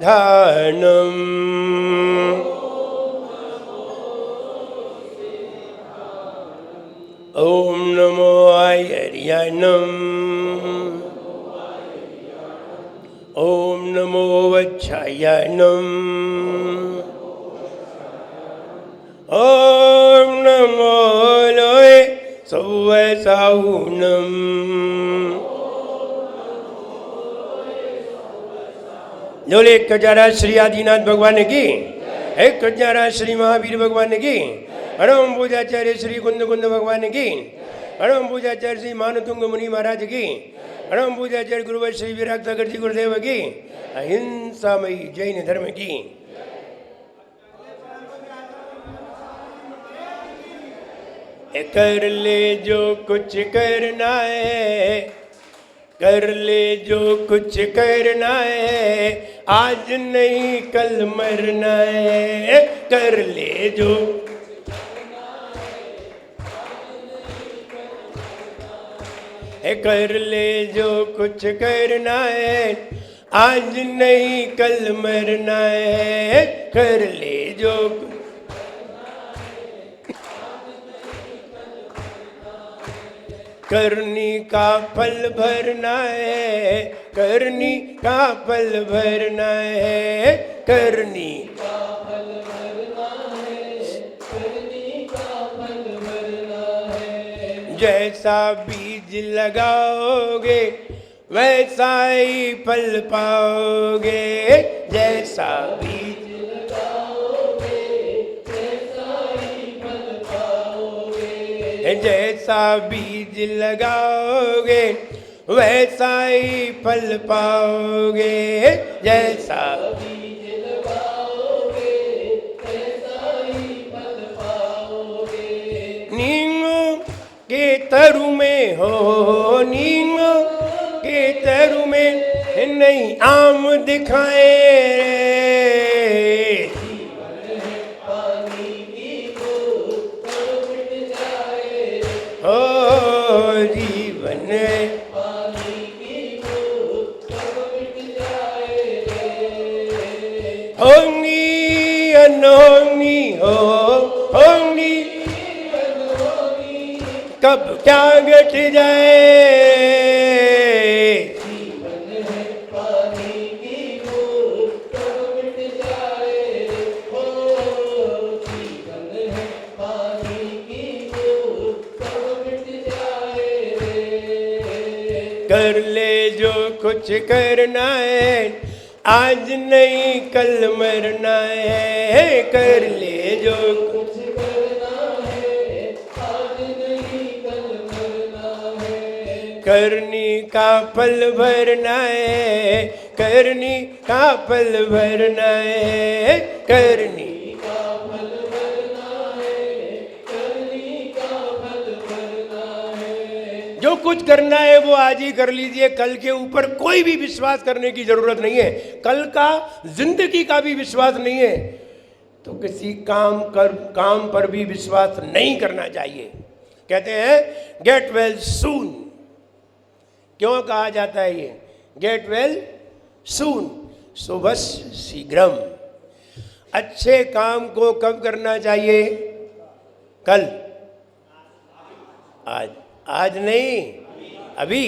ध्यानम। ओम नमो आयर्याणम। ओम नमो वत्सायनम। ओम नमो लोहे सौवसाहुनम। बोले कजारा श्री आदिनाथ भगवान की, एक कजारा श्री महावीर भगवान की, परम पूजाचार्य श्री कुंद कुंद भगवान की, परम पूजाचार्य श्री मानतुंग मुनि महाराज की, परम पूजाचार्य गुरुवर श्री विराट सागर जी गुरुदेव की, अहिंसामयी जैन धर्म की। कर ले जो कुछ करना है, कर ले जो कुछ करना है, आज नहीं कल मरना है। कर ले जो कर ले जो कुछ करना है, आज नहीं कल मरना है। कर ले जो करनी का फल भरना है, करनी का फल भरना है। करनी का फल भरना है, करनी का फल भरना है। जैसा बीज लगाओगे वैसा ही फल पाओगे। जैसा बीज जैसा बीज लगाओगे वैसा ही फल पाओगे। जैसा बीज लगाओगे वैसा ही फल पाओगे। नींगों के तरु में हो, नींगों के तरु में नहीं आम दिखाए रे। जीवन पानी की बूंद मिट जाए रे। होंगी अनहोंगी होंगी अनहोंगी, कब क्या घट जाए। जीवन है पानी की बूंद मिट जाए रे। हो जीवन है पानी की बूंद मिट जाए रे। कर ले जो कुछ करना है, आज नहीं कल मरना है। कर ले जो कुछ करना है, आज नहीं कल मरना है। करनी का फल भरना है, करनी का फल भरना है। करनी का फल भरना है, करनी का फल भरना है। जो कुछ करना है वो आज ही कर लीजिए, कल के ऊपर कोई भी विश्वास करने की जरूरत नहीं है। कल का जिंदगी का भी विश्वास नहीं है तो किसी काम पर भी विश्वास नहीं करना चाहिए। कहते हैं गेट वेल सून। क्यों कहा जाता है ये गेट वेल सून, शुभस्य शीघ्रम। अच्छे काम को कब करना चाहिए? कल, आज, आज नहीं अभी।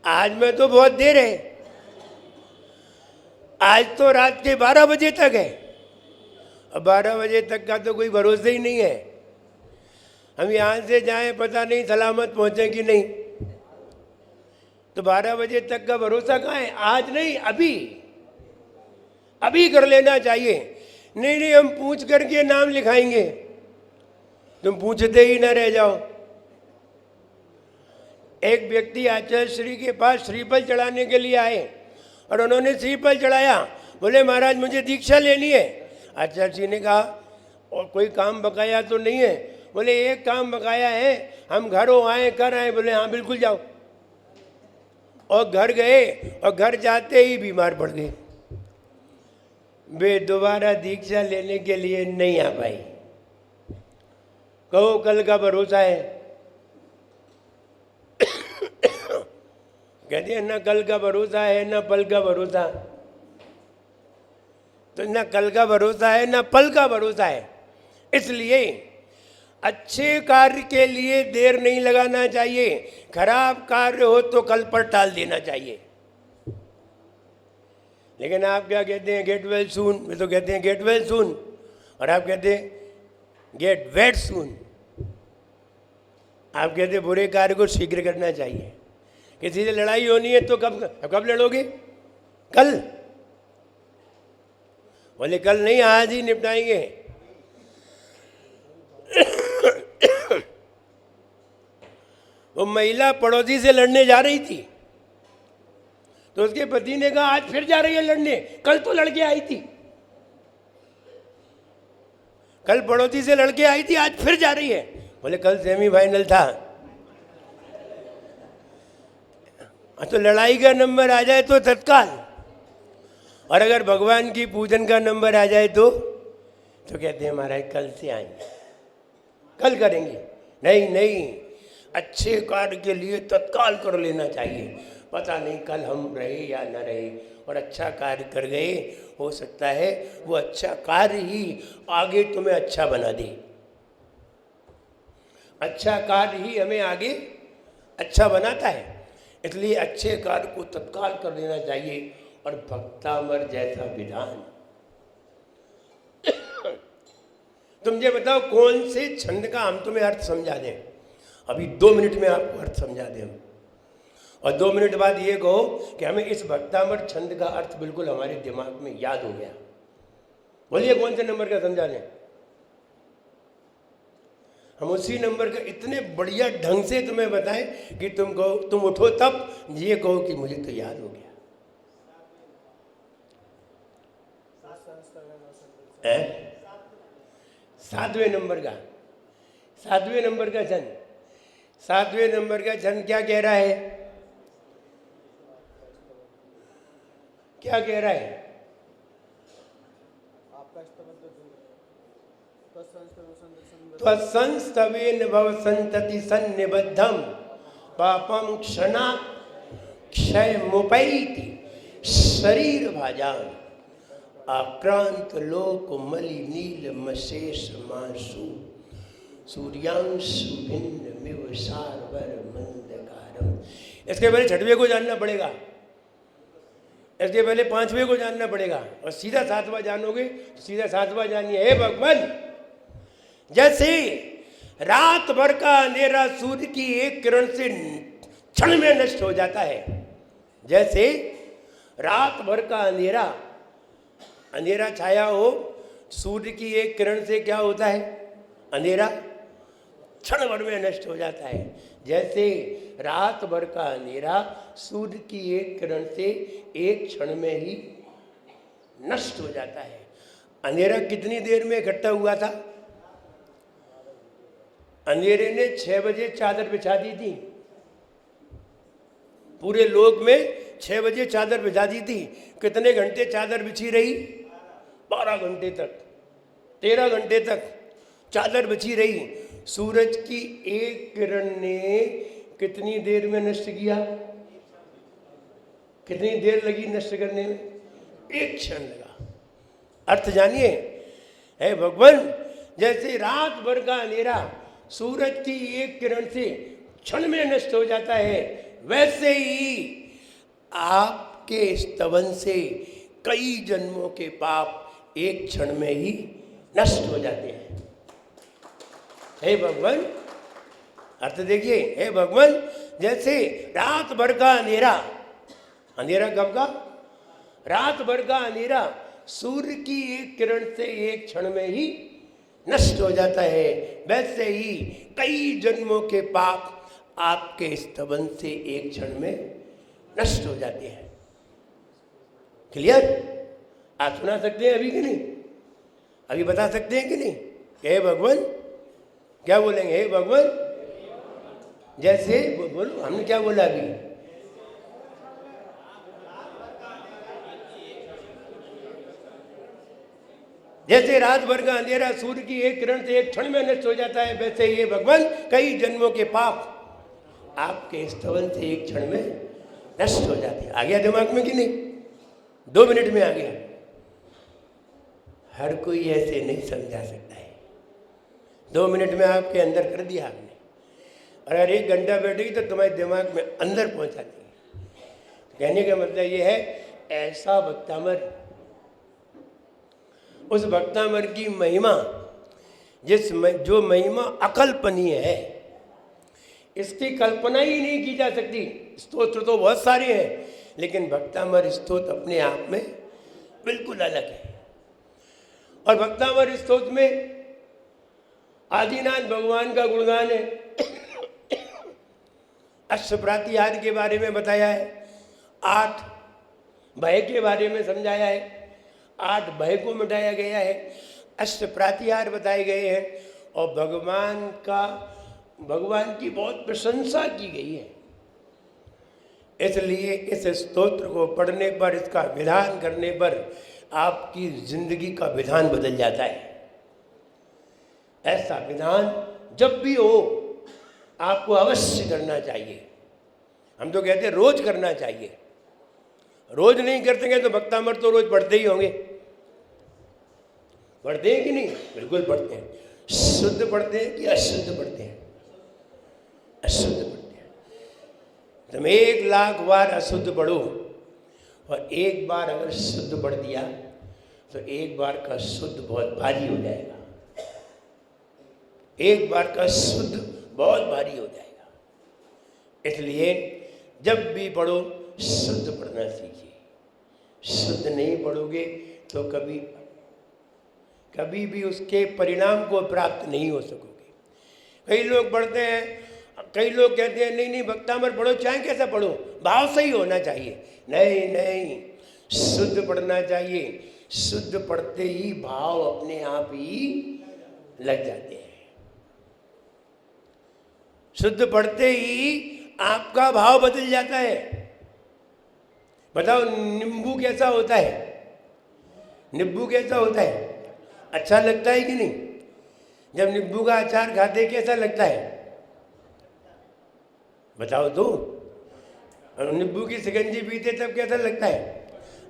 आज में तो बहुत देर है, आज तो रात के 12 बजे तक है। अब 12 बजे तक का तो कोई भरोसा ही नहीं है। हम यहाँ से जाएं पता नहीं सलामत पहुँचे कि नहीं, तो 12 बजे तक का भरोसा कहाँ है? आज नहीं अभी, अभी कर लेना चाहिए। नहीं हम पूछ करके नाम लिखाएंगे, तुम पूछते ही ना रह जाओ। एक व्यक्ति आचार्य श्री के पास श्रीफल चढ़ाने के लिए आए और उन्होंने श्रीफल चढ़ाया। बोले महाराज मुझे दीक्षा लेनी है। आचार्य जी ने कहा और कोई काम बकाया तो नहीं है? बोले एक काम बकाया है, हम घरों आए कर आए। बोले हाँ बिल्कुल जाओ। और घर गए और घर जाते ही बीमार पड़ गए। वे दोबारा दीक्षा लेने के लिए नहीं आ पाई। कहो कल का भरोसा है? कहते हैं न कल का भरोसा है न पल का भरोसा। तो ना कल का भरोसा है ना पल का भरोसा है। इसलिए अच्छे कार्य के लिए देर नहीं लगाना चाहिए, खराब कार्य हो तो कल पर टाल देना चाहिए। लेकिन आप क्या कहते हैं, गेट वेल सून, वे तो कहते हैं गेट वेल सून, और आप कहते हैं गेट वेट सून। आप कहते हैं बुरे कार्य को शीघ्र करना चाहिए। किसी से लड़ाई होनी है तो कब लड़ोगे? कल। बोले कल नहीं, आज ही निपटाएंगे। वो महिला पड़ोसी से लड़ने जा रही थी तो उसके पति ने कहा आज फिर जा रही है लड़ने, कल तो लड़के आई थी। कल पड़ोसी से लड़के आई थी, आज फिर जा रही है। बोले कल सेमीफाइनल था। तो लड़ाई का नंबर आ जाए तो तत्काल, और अगर भगवान की पूजन का नंबर आ जाए तो कहते हैं महाराज कल से आएंगे, कल करेंगे। नहीं नहीं, अच्छे कार्य के लिए तत्काल कर लेना चाहिए। पता नहीं कल हम रहे या न रहे, और अच्छा कार्य कर गए, हो सकता है वो अच्छा कार्य ही आगे तुम्हें अच्छा बना दे। अच्छा कार्य ही हमें आगे अच्छा बनाता है। इसलिए अच्छे कार्य को तत्काल कर लेना चाहिए। और भक्तामर जैसा विधान। तुम ये बताओ कौन से छंद का हम तुम्हें अर्थ समझा दें? अभी 2 मिनट में आपको अर्थ समझा दें, और 2 मिनट बाद ये कहो कि हमें इस भक्तामर छंद का अर्थ बिल्कुल हमारे दिमाग में याद हो गया। बोलिए कौन से नंबर का समझा दें? हम उसी नंबर का इतने बढ़िया ढंग से तुम्हें बताएं कि तुम उठो तब ये कहो कि मुझे तो याद हो गया। 7वें नंबर का, 7वें नंबर का छंद, 7वें नंबर का छंद क्या कह रहा है? क्या कह रहा है? त्वत्संस्तवेन भवसंतति सन्निबद्धं पापं क्षणात् क्षयमुपैति शरीर भाजाम आक्रांत लोक मलि नील मशेष मांसु सूर्यांशु भिन्न मिव सारवर मंदकारम। इसके पहले 6वें को जानना पड़ेगा, इसके पहले 5वें को जानना पड़ेगा, और सीधा 7वां जानोगे तो सीधा 7वां जानिए। हे भगवान, जैसे रात भर का अंधेरा सूर्य की एक किरण से क्षण में नष्ट हो जाता है, जैसे रात भर का अंधेरा छाया हो, सूर्य की एक किरण से क्या होता है? अंधेरा क्षण भर में नष्ट हो जाता है। जैसे रात भर का अंधेरा सूर्य की एक किरण से एक क्षण में ही नष्ट हो जाता है। अंधेरा कितनी देर में इकट्ठा हुआ था? अंधेरे ने 6 बजे चादर बिछा दी थी, पूरे लोक में 6 बजे चादर बिछा दी थी। कितने घंटे चादर बिछी रही? 12 घंटे तक, 13 घंटे तक चादर बिछी रही। सूरज की एक किरण ने कितनी देर में नष्ट किया? कितनी देर लगी नष्ट करने में? 1 क्षण लगा। अर्थ जानिए, हे भगवान, जैसे रात भर का अंधेरा सूरज की एक किरण से क्षण में नष्ट हो जाता है, वैसे ही आपके स्तवन से कई जन्मों के पाप एक क्षण में ही नष्ट हो जाते हैं। हे भगवान, अर्थ देखिए, हे भगवान, जैसे रात भर का अंधेरा कब का? रात भर का अंधेरा सूर्य की एक किरण से एक क्षण में ही नष्ट हो जाता है, वैसे ही कई जन्मों के पाप आपके स्तवन से एक क्षण में नष्ट हो जाते हैं। क्लियर? आप सुना सकते हैं अभी कि नहीं? अभी बता सकते हैं कि नहीं? हे भगवान, क्या बोलेंगे? हे भगवान, जैसे बोलो, हमने क्या बोला अभी? जैसे रात भर का अंधेरा सूर्य की एक किरण से एक क्षण में नष्ट हो जाता है, वैसे ये भगवान कई जन्मों के पाप आपके स्तवन से एक क्षण में नष्ट हो जाते हैं। आ गया दिमाग में कि नहीं? 2 मिनट में आ गया। हर कोई ऐसे नहीं समझा सकता है। 2 मिनट में आपके अंदर कर दिया आपने, और अगर 1 घंटा बैठेगी तो तुम्हारे दिमाग में अंदर पहुंचा देगी। कहने का मतलब ये है, ऐसा भक्तामर, उस भक्तामर की महिमा, जो महिमा अकल्पनीय है, इसकी कल्पना ही नहीं की जा सकती। स्तोत्र तो बहुत सारे हैं, लेकिन भक्तामर स्तोत्र अपने आप में बिल्कुल अलग है। और भक्तामर स्तोत्र में आदिनाथ भगवान का गुणगान है, अष्टप्रातिहार के बारे में बताया है, 8 भय के बारे में समझाया है, 8 भय को मिटाया गया है, अष्टप्रातिहार बताए गए हैं, और भगवान की बहुत प्रशंसा की गई है। इसलिए इस स्तोत्र को पढ़ने पर, इसका विधान करने पर आपकी जिंदगी का विधान बदल जाता है। ऐसा विधान जब भी हो आपको अवश्य करना चाहिए। हम तो कहते हैं रोज करना चाहिए। रोज नहीं करते तो भक्तामर तो रोज पढ़ते ही होंगे। पढ़ते हैं कि नहीं? बिल्कुल पढ़ते हैं। शुद्ध पढ़ते हैं कि अशुद्ध पढ़ते हैं? अशुद्ध पढ़ते हैं। तुम 1 लाख बार अशुद्ध पढ़ो, और 1 बार अगर शुद्ध पढ़ दिया तो 1 बार का शुद्ध बहुत भारी हो जाएगा। 1 बार का शुद्ध बहुत भारी हो जाएगा। इसलिए जब भी पढ़ो शुद्ध पढ़ना सीखिए। शुद्ध नहीं पढ़ोगे तो कभी भी उसके परिणाम को प्राप्त नहीं हो सकोगे। कई लोग पढ़ते हैं, कई लोग कहते हैं नहीं भक्तामर पढ़ो, चाहे कैसा पढ़ो, भाव सही होना चाहिए। नहीं, शुद्ध पढ़ना चाहिए। शुद्ध पढ़ते ही भाव अपने आप ही लग जाते हैं। शुद्ध पढ़ते ही आपका भाव बदल जाता है। बताओ नींबू कैसा होता है? नींबू कैसा होता है? अच्छा लगता है कि नहीं? जब नींबू का अचार खाते कैसा लगता है? बताओ तो। और नींबू की शिकंजी पीते तब कैसा लगता है?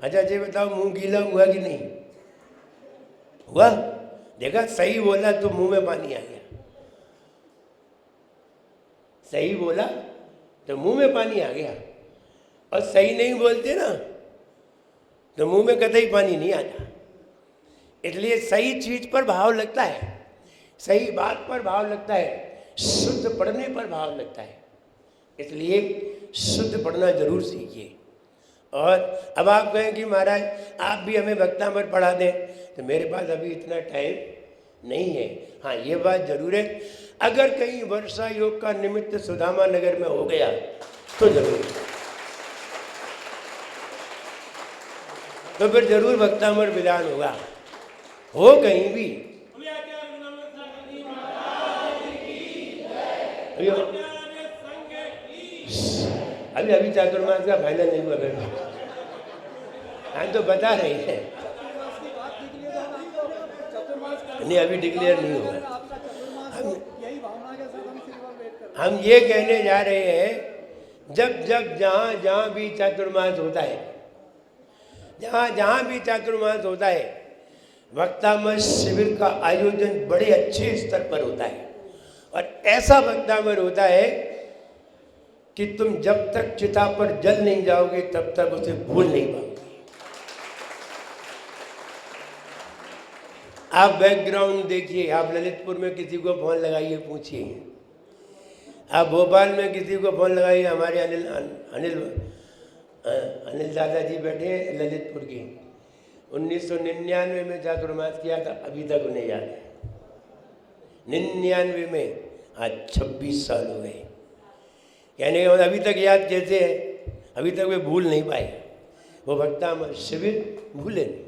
अच्छा जी बताओ, मुंह गीला हुआ कि नहीं हुआ? देखा, सही बोला तो मुंह में पानी आ गया। सही बोला तो मुंह में पानी आ गया, और सही नहीं बोलते ना तो मुंह में कतई पानी नहीं आता। इसलिए सही चीज पर भाव लगता है, सही बात पर भाव लगता है, शुद्ध पढ़ने पर भाव लगता है। इसलिए शुद्ध पढ़ना जरूर सीखिए। और अब आप कहें कि महाराज आप भी हमें भक्तामर पढ़ा दें, तो मेरे पास अभी इतना टाइम नहीं है। हाँ, ये बात जरूर है, अगर कहीं वर्षा योग का निमित्त सुदामा नगर में हो गया तो जरूर, तो फिर जरूर भक्तामर विधान होगा। हो कहीं भी अभी चातुर्मास का फाइनल नहीं हुआ। हम तो बता रहे हैं, नहीं अभी डिक्लेयर नहीं हुआ। हम ये कहने जा रहे हैं, जब जहाँ भी चातुर्मास होता है, जहाँ भी चातुर्मास होता है, भक्तामर शिविर का आयोजन बड़े अच्छे स्तर पर होता है। और ऐसा भक्तामर होता है कि तुम जब तक चिता पर जल नहीं जाओगे तब तक उसे भूल नहीं पाओगे। आप बैकग्राउंड देखिए, आप ललितपुर में किसी को फोन लगाइए, पूछिए। आप भोपाल में किसी को फोन लगाइए, हमारे अनिल दादाजी बैठे हैं ललितपुर के, 1999 में चातुर्मास किया था, अभी तक उन्हें याद है। 99 में, आज 26 साल हो गए। यानी अभी तक याद कैसे है? अभी तक वे भूल नहीं पाए। वो भक्तामर शिविर भूले नहीं।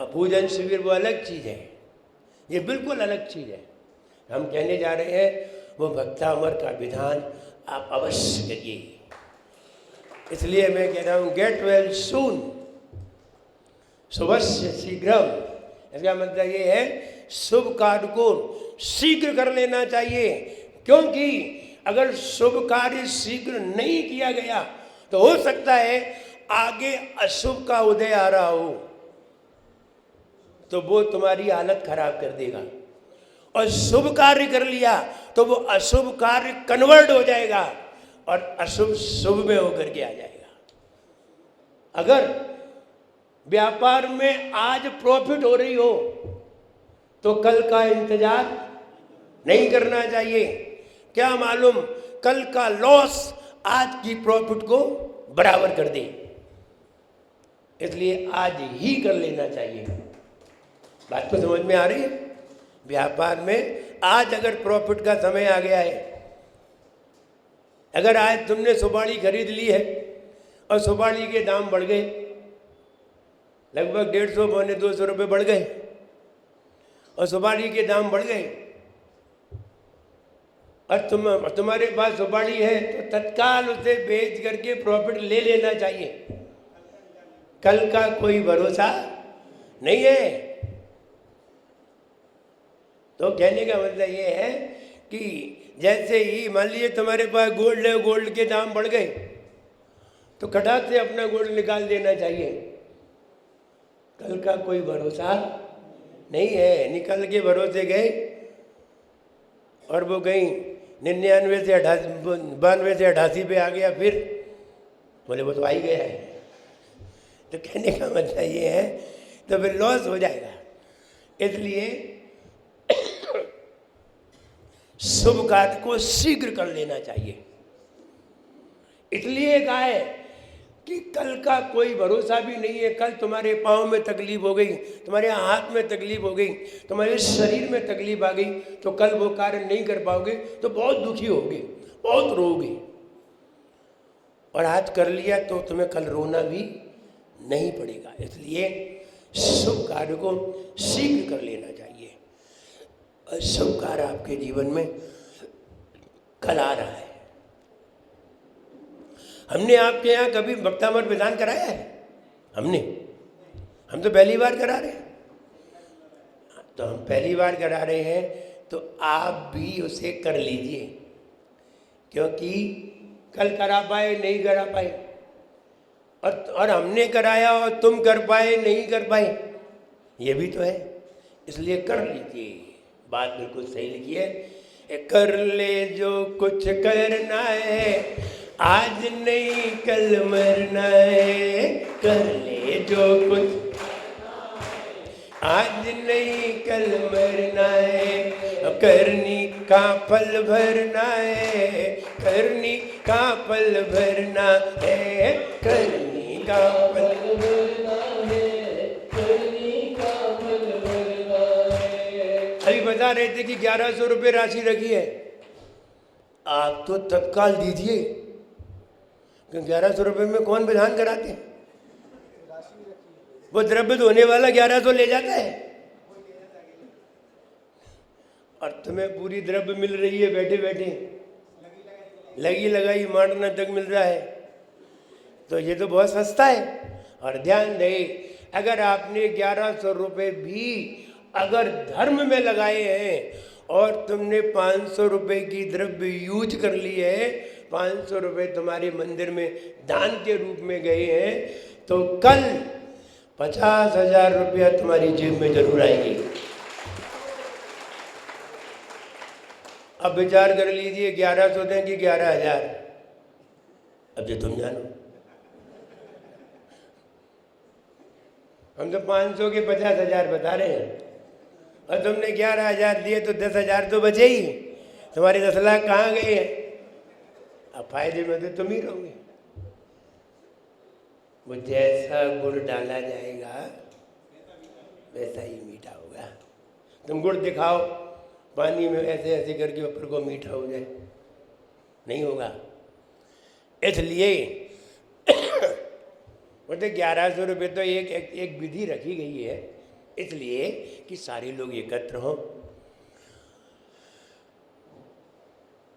पूजन शिविर वो अलग चीज़ है, ये बिल्कुल अलग चीज़ है। हम कहने जा रहे हैं वो भक्तामर का विधान आप अवश्य करिए। इसलिए मैं कह रहा हूँ गेट वेल सून, शुभस्य शीघ्रम। इसका मतलब ये है शुभ कार्य को शीघ्र कर लेना चाहिए, क्योंकि अगर शुभ कार्य शीघ्र नहीं किया गया तो हो सकता है आगे अशुभ का उदय आ रहा हो। तो वो तुम्हारी हालत खराब कर देगा, और शुभ कार्य कर लिया तो वो अशुभ कार्य कन्वर्ट हो जाएगा और अशुभ शुभ में होकर के आ जाएगा। अगर व्यापार में आज प्रॉफिट हो रही हो तो कल का इंतजार नहीं करना चाहिए। क्या मालूम कल का लॉस आज की प्रॉफिट को बराबर कर दे, इसलिए आज ही कर लेना चाहिए। बात तो समझ में आ रही है? व्यापार में आज अगर प्रॉफिट का समय आ गया है, अगर आज तुमने सुपारी खरीद ली है और सुपारी के दाम बढ़ गए, लगभग 150 पौने 200 रुपये बढ़ गए, और सुपारी के दाम बढ़ गए, और तुम्हारे पास सुपारी है तो तत्काल उसे बेच करके प्रॉफिट ले लेना चाहिए। कल का कोई भरोसा नहीं है। तो कहने का मतलब ये है कि जैसे ही मान लीजिए तुम्हारे पास गोल्ड है, गोल्ड के दाम बढ़ गए तो खटाक से अपना गोल्ड निकाल देना चाहिए। कल का कोई भरोसा नहीं है। निकल के भरोसे गए और वो गई 99 से 92 से 88 पे आ गया, फिर बोले वो तो आ ही गया है। तो कहने का मतलब ये है तो फिर लॉस हो जाएगा। इसलिए शुभ कार्य को शीघ्र कर लेना चाहिए। इसलिए कहा है कि कल का कोई भरोसा भी नहीं है। कल तुम्हारे पाँव में तकलीफ हो गई, तुम्हारे हाथ में तकलीफ हो गई, तुम्हारे शरीर में तकलीफ आ गई, तो कल वो कार्य नहीं कर पाओगे तो बहुत दुखी होगे, बहुत रोगे। और आज कर लिया तो तुम्हें कल रोना भी नहीं पड़ेगा। इसलिए शुभ कार्य को शीघ्र कर लेना चाहिए। और शुभ कार्य आपके जीवन में कल आ रहा है। हमने आपके यहाँ कभी भक्तामृत विधान कराया है? हम तो पहली बार करा रहे हैं। तो हम पहली बार करा रहे हैं तो आप भी उसे कर लीजिए, क्योंकि कल करा पाए नहीं करा पाए, और हमने कराया और तुम कर पाए नहीं कर पाए, ये भी तो है। इसलिए कर लीजिए। बात बिल्कुल सही लिखी है, कर ले जो कुछ करना है, आज नहीं कल मरना है। कर ले जो कुछ आज नहीं कल मरना है, करनी का फल भरना है, करनी का फल भरना है, करनी का फल भरना है, करनी का फल भरना है। अभी बता रहे थे कि 1100 रुपये राशि रखी है, आप तो तत्काल दीजिए, क्योंकि 1100 रुपये में कौन विधान कराते हैं? वो द्रव्य धोने वाला 1100 ले जाता है, और तुम्हें पूरी द्रव्य मिल रही है बैठे बैठे, लगी लगाई मारना तक मिल रहा है। तो ये तो बहुत सस्ता है। और ध्यान दे, अगर आपने 1100 रुपये भी अगर धर्म में लगाए हैं और तुमने 500 रुपये की द्रव्य यूज कर ली है, 500 रुपये तुम्हारे मंदिर में दान के रूप में गए हैं, तो कल 50,000 रुपया तुम्हारी जेब में जरूर आएगी। अब विचार कर लीजिए, 1100 दें कि 11,000? अब जो तुम जानो। हम तो 500 के 50,000 बता रहे हैं, और तुमने 11,000 दिए तो 10,000 तो बचे ही। तुम्हारे 10 लाख कहाँ गए हैं? अब फायदे में तो तुम ही रहोगे। वो जैसा गुड़ डाला जाएगा वैसा ही मीठा होगा। तुम गुड़ दिखाओ पानी में ऐसे ऐसे करके ऊपर को मीठा हो जाए, नहीं होगा। इसलिए बोलते 1100 रुपये तो एक विधि रखी गई है, इसलिए कि सारे लोग एकत्र हों।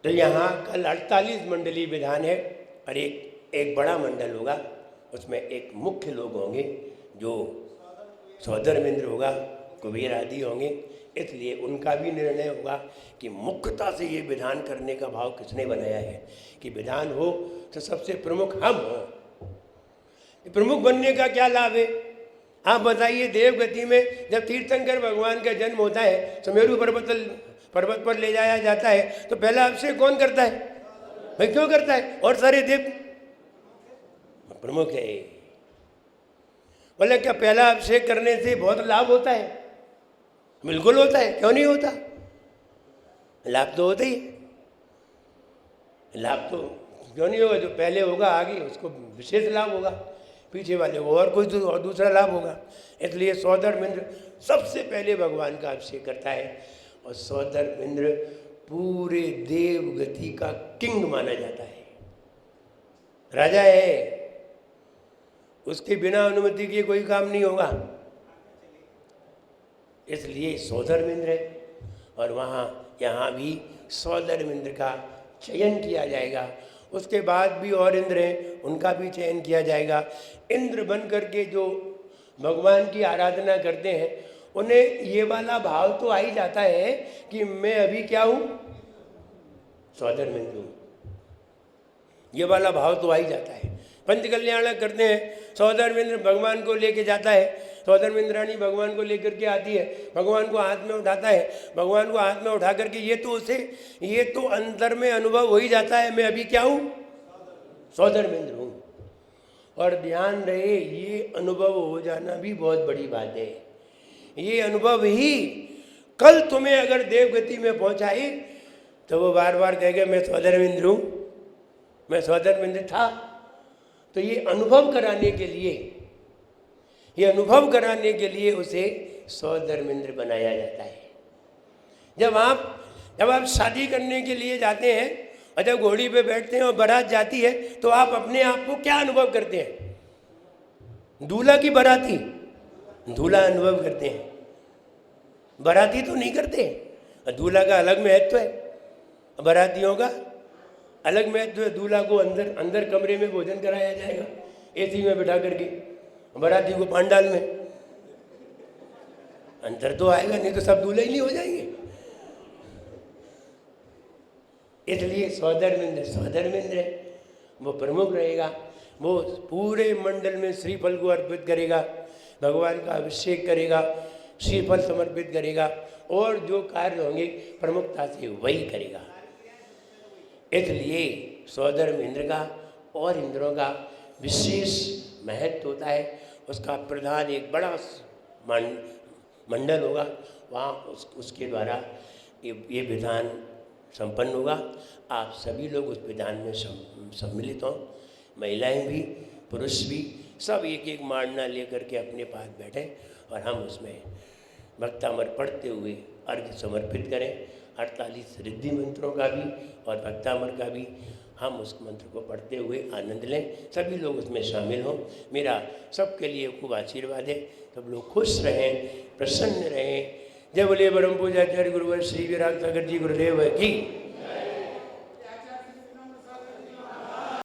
तो यहाँ कल 48 मंडली विधान है, और एक बड़ा मंडल होगा, उसमें एक मुख्य लोग होंगे जो सौधर्मेंद्र होगा, कुबेर आदि होंगे। इसलिए उनका भी निर्णय होगा कि मुख्यता से ये विधान करने का भाव किसने बनाया है, कि विधान हो तो सबसे प्रमुख हम हों। प्रमुख बनने का क्या लाभ है? आप बताइए, देवगति में जब तीर्थंकर भगवान का जन्म होता है, सुमेरु पर्वत पर ले जाया जाता है, तो पहला अभिषेक कौन करता है भाई? क्यों करता है? और सारे देव प्रमुख है। बोले क्या पहला अभिषेक करने से बहुत लाभ होता है? बिल्कुल होता है, क्यों नहीं होता? लाभ तो होता ही है। लाभ तो क्यों नहीं होगा? जो पहले होगा आगे उसको विशेष लाभ होगा, पीछे वाले को और कोई और दूसरा लाभ होगा। इसलिए सौधर्मेंद्र सबसे पहले भगवान का अभिषेक करता है, और सौधर्मेंद्र पूरे देवगति का किंग माना जाता है, राजा है। उसके बिना अनुमति के कोई काम नहीं होगा, इसलिए सौधर्मेंद्र है। और वहाँ यहाँ भी सौधर्मेंद्र का चयन किया जाएगा। उसके बाद भी और इंद्र हैं, उनका भी चयन किया जाएगा। इंद्र बन करके जो भगवान की आराधना करते हैं, उन्हें ये वाला भाव तो आ ही जाता है कि मैं अभी क्या हूँ? सौधर्मेंद्र हूँ। ये वाला भाव तो आ ही जाता है। पंच कल्याणक करते हैं, सौधर्मेंद्र भगवान को लेके जाता है, सौधर्मेंद्राणी भगवान को लेकर के आती है, भगवान को हाथ में उठाता है, भगवान को हाथ में उठा करके ये तो अंदर में अनुभव हो ही जाता है, मैं अभी क्या हूँ? सौधर्मेंद्र हूँ। और ध्यान रहे, ये अनुभव हो जाना भी बहुत बड़ी बात है। ये अनुभव ही कल तुम्हें अगर देवगति में पहुँचाए तो वो बार बार कहेगा मैं सौधर्मेंद्र हूँ, मैं सौधर्मेंद्र था। तो ये अनुभव कराने के लिए उसे सौधर्मेंद्र बनाया जाता है। जब आप शादी करने के लिए जाते हैं और जब घोड़ी पे बैठते हैं और बारात जाती है, तो आप अपने आप को क्या अनुभव करते हैं? दूल्हा की बाराती? दूल्हा अनुभव करते हैं, बाराती तो नहीं करते। दूल्हा का अलग महत्व है, बारातियों का अलग महत्व है। दूल्हा को अंदर कमरे में भोजन कराया जाएगा, एसी में बिठा करके, बाराती को पांडाल में। अंतर तो आएगा, नहीं तो सब दूल्हे ही नहीं हो जाएंगे। इसलिए सौधर्मेंद्र है, वो प्रमुख रहेगा। वो पूरे मंडल में श्रीफल को अर्पित करेगा, भगवान का अभिषेक करेगा, श्रीफल समर्पित करेगा, और जो कार्य होंगे प्रमुखता से वही करेगा। इसलिए सौधर्मेंद्र का और इंद्रों का विशेष महत्व होता है। उसका प्रधान एक बड़ा मंडल होगा, वहाँ उसके द्वारा ये विधान संपन्न होगा। आप सभी लोग उस विधान में सम्मिलित हों, महिलाएं भी, पुरुष भी, सब एक एक मांडना लेकर के अपने पास बैठे और हम उसमें भक्तामर पढ़ते हुए अर्घ्य समर्पित करें। 48 रिद्धि मंत्रों का भी और भक्तामर का भी हम उस मंत्र को पढ़ते हुए आनंद लें। सभी लोग उसमें शामिल हों। मेरा सबके लिए खूब आशीर्वाद है। सब लोग खुश रहें, प्रसन्न रहें। जय बोले परम पूज्याचार्य गुरुवर श्री विराग सागर जी गुरुदेव की।